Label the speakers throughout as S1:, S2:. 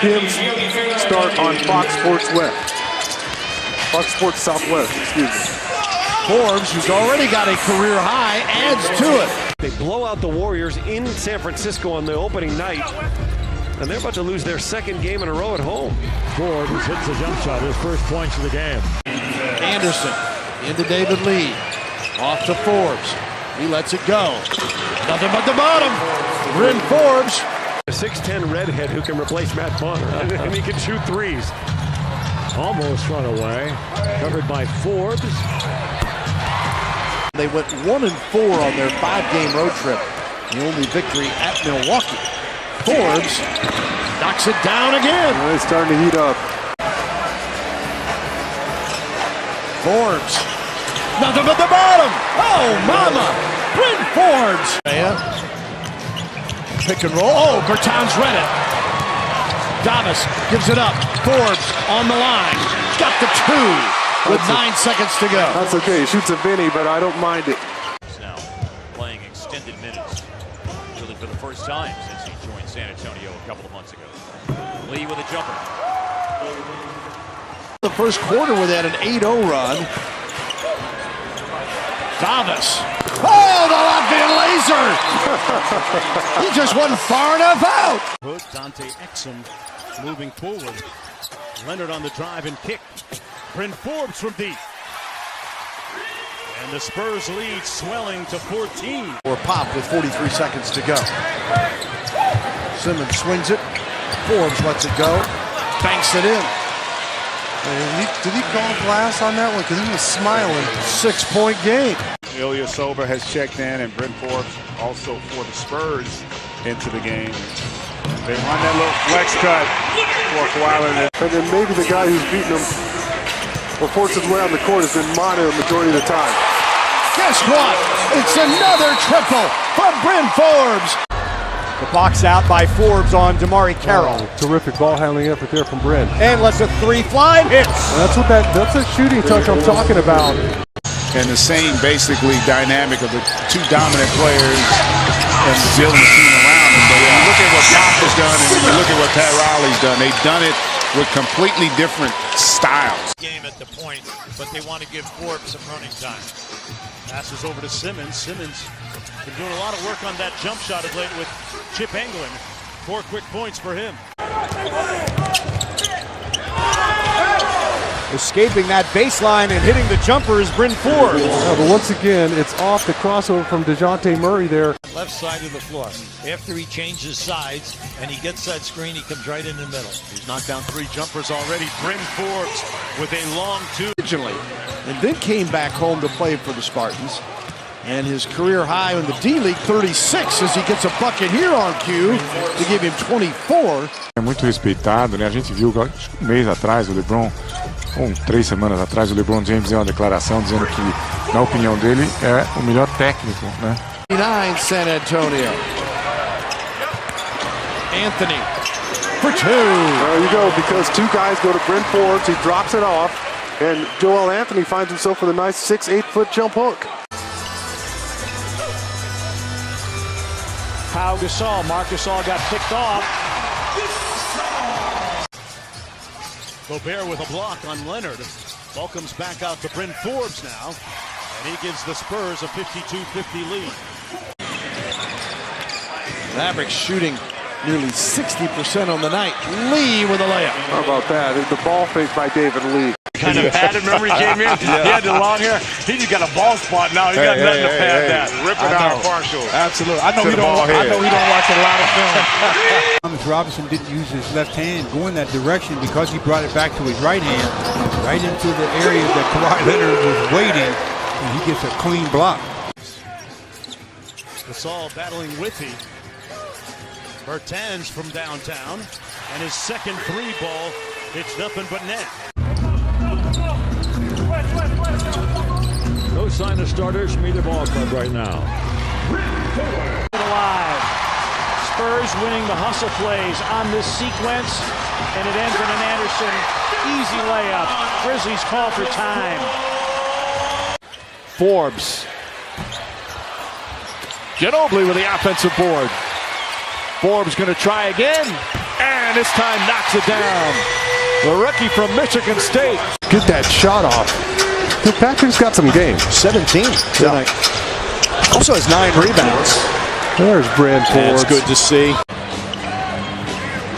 S1: him start on Fox Sports West. Fox Sports Southwest, excuse me.
S2: Forbes, who's already got a career high, adds to it.
S3: They blow out the Warriors in San Francisco on the opening night, and they're about to lose their second game in a row at home.
S4: Forbes hits the jump shot, his first points of the game.
S2: Anderson into David Lee. Off to Forbes. He lets it go. Nothing but the bottom. Bryn Forbes.
S3: A 6'10 redhead who can replace Matt Bonner, and he can shoot threes.
S4: Almost run away. Covered by Forbes.
S2: They went 1-4 on their 5-game road trip. The only victory at Milwaukee. Forbes knocks it down again.
S1: Well, it's starting to heat up.
S2: Forbes. Nothing but the bottom. Oh, mama. Bryn Forbes. Pick and roll. Oh, Bertans read it. Davis gives it up. Forbes on the line. Got the two with 9 seconds to go.
S1: That's okay. He shoots a Vinny, but I don't mind it.
S5: Now playing extended minutes, really for the first time since he joined San Antonio a couple of months ago. Lee with a jumper.
S2: The first quarter where they had an 8-0 run. Davis. Oh, the Latvian laser! He just wasn't far enough out.
S6: Hood, Dante Exum moving forward. Leonard on the drive and kick. Bryn Forbes from deep. And the Spurs lead swelling to 14.
S2: Or pop with 43 seconds to go. Simmons swings it. Forbes lets it go. Banks it in.
S1: Did he call glass on that one? Because he was smiling.
S2: 6-point game.
S7: Ilyasova has checked in, and Bryn Forbes also for the Spurs into the game. They run that little flex cut for a while.
S1: And then maybe the guy who's beating him or forced his way on the court has been Manu the majority of the time.
S2: Guess what? It's another triple from Bryn Forbes.
S8: The box out by Forbes on Damari Carroll.
S1: Oh, terrific ball handling effort there from Bryn.
S8: And lets a three fly and hits.
S1: That's a shooting touch I'm talking about.
S7: And the same basically dynamic of the two dominant players and building the team around them. But when you look at what Pop has done and when you look at what Pat Riley's done, they've done it with completely different styles.
S6: Game at the point, but they want to give Forbes some running time. Passes over to Simmons. Simmons been doing a lot of work on that jump shot of late with Chip Engelland. 4 quick points for him.
S8: Escaping that baseline and hitting the jumper is Bryn Forbes.
S1: But once again, it's off the crossover from DeJounte Murray there.
S6: Left side of the floor. After he changes sides and he gets that screen, he comes right in the middle. He's knocked down 3 jumpers already. Bryn Forbes with a long two.
S2: Originally, and then came back home to play for the Spartans. And his career high in the D-League, 36, as he gets a bucket here on cue to give him 24.
S9: É muito respeitado, né? A gente viu um mês atrás o LeBron, 3 semanas atrás, o LeBron James deu uma declaração dizendo que, na opinião dele, é o melhor técnico, né?
S2: 9 San Antonio. Anthony for 2.
S1: There you go, because 2 guys go to Bryn Forbes, he drops it off, and Joel Anthony finds himself with a nice 6-8-foot jump hook.
S6: Pau Gasol. Marc Gasol got picked off. Gobert with a block on Leonard. Ball comes back out to Bryn Forbes now. And he gives the Spurs a 52-50 lead.
S2: Mavericks shooting nearly 60% on the night. Lee with a layup.
S1: How about that? The ball fake by David Lee.
S3: Kind of padded, remember he came in? He had the long hair. He just got a ball spot now. He got nothing to pad that.
S7: Rip it out partial.
S8: Absolutely. I know he don't watch a lot of film.
S10: Thomas Robinson didn't use his left hand going that direction because he brought it back to his right hand, right into the area that Kawhi Leonard was waiting, and he gets a clean block.
S6: Gasol battling Whitty. Bertans from downtown, and his second 3 ball hits nothing but net.
S4: No sign of starters from either ball club right now.
S6: Alive. Spurs winning the hustle plays on this sequence, and it ends in an Anderson easy layup. Grizzlies call for time.
S2: Forbes. Ginobili with the offensive board. Forbes going to try again, and
S6: and this time knocks it down. The rookie from Michigan State.
S1: Get that shot off. Patrick's got some game.
S2: 17 tonight. Also has 9 rebounds.
S1: There's Brad Forbes.
S2: That's good to see.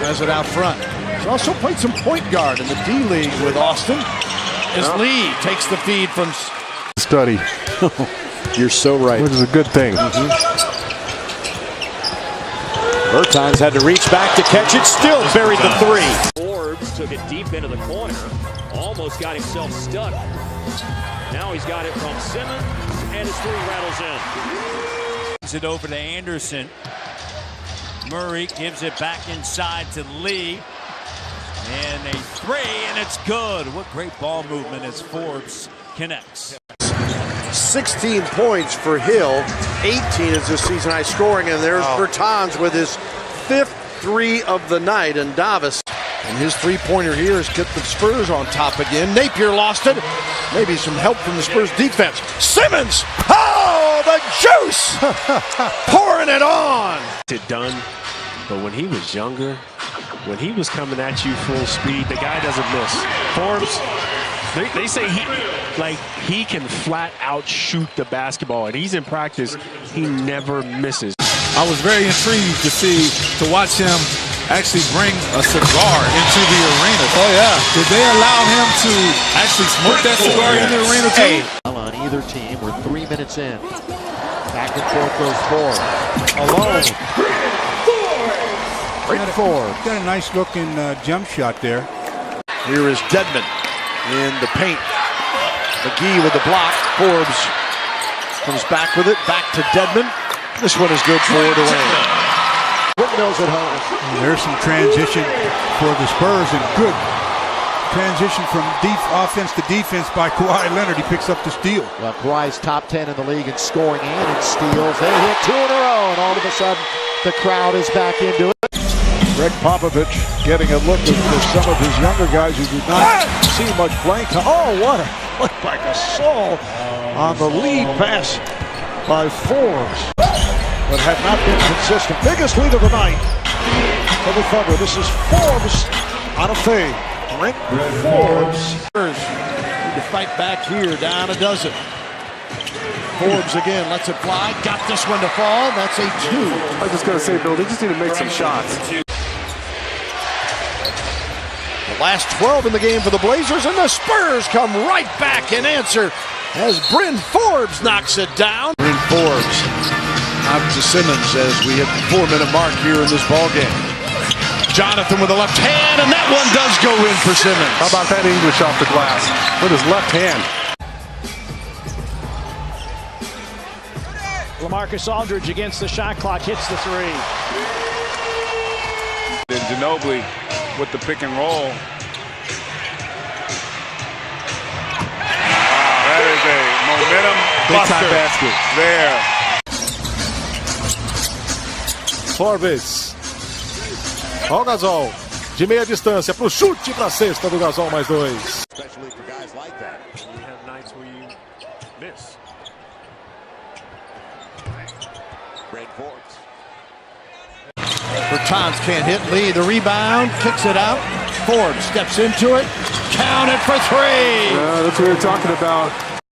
S2: Has it out front. He's also played some point guard in the D-League with Austin. As Lee takes the feed from
S1: study.
S2: You're so right.
S1: Which is a good thing.
S2: Bertans had to reach back to catch it. Still buried the 3.
S5: Forbes took it deep into the corner. Almost got himself stuck. Now he's got it from Simmons, and his 3 rattles in.
S6: Gives it over to Anderson. Murray gives it back inside to Lee. And a 3, and it's good. What great ball movement as Forbes connects.
S2: 16 points for Hill. 18 is his season high scoring, and there's Bertans with his 5th 3 of the night, and Davis. And his 3-pointer here has kept the Spurs on top again. Napier lost it. Maybe some help from the Spurs defense. Simmons! Oh, the juice! Pouring it on!
S11: It done, but when he was younger, when he was coming at you full speed, the guy doesn't miss. Forbes, they say he can flat out shoot the basketball, and he's in practice, he never misses.
S12: I was very intrigued to watch him actually bring a cigar into the arena.
S2: Oh yeah.
S12: Did they allow him to actually smoke that cigar in the arena too?
S13: On either team, we're 3 minutes in. Back and forth goes Forbes. Alone. Great Forbes.
S10: Got a nice looking jump shot there.
S2: Here is Dedmon in the paint. McGee with the block. Forbes comes back with it. Back to Dedmon. This one is good for Dwayne. Windmills at home.
S10: And there's some transition for the Spurs, and good transition from offense to defense by Kawhi Leonard. He picks up the steal.
S13: Well, Kawhi's top 10 in the league in scoring and in steals. They hit 2 in a row, and all of a sudden the crowd is back into it.
S14: Greg Popovich getting a look at some of his younger guys who do not see much playing time. Oh, what a look by Gasol on the lead pass by Forbes, but had not been consistent. Biggest lead of the night for the Thunder. This is Forbes on a fade. Brent Forbes.
S2: Need to fight back here, down a dozen. Forbes again lets it fly. Got this one to fall. That's a 2.
S1: I was just going to say, Bill, they just need to make some shots.
S2: The last 12 in the game for the Blazers, and the Spurs come right back and answer as Bryn Forbes knocks it down. Bryn Forbes out to Simmons as we hit the 4-minute mark here in this ball game. Jonathan with a left hand, and that one does go in for Simmons.
S1: How about that English off the glass with his left hand?
S15: LaMarcus Aldridge against the shot clock, hits the 3.
S7: And Ginobili with the pick and roll. That is a momentum buster
S1: basket
S7: there.
S14: Forbes. Ó o Gasol. De meia distância pro chute pra cesta do Gasol, mais 2.
S11: Especially for guys like that. You have nights where you miss.
S5: Brad Forbes.
S2: Bertans can't hit. Lee, the rebound, kicks it out. Forbes steps into it. Count it for 3.
S1: That's what we were talking about.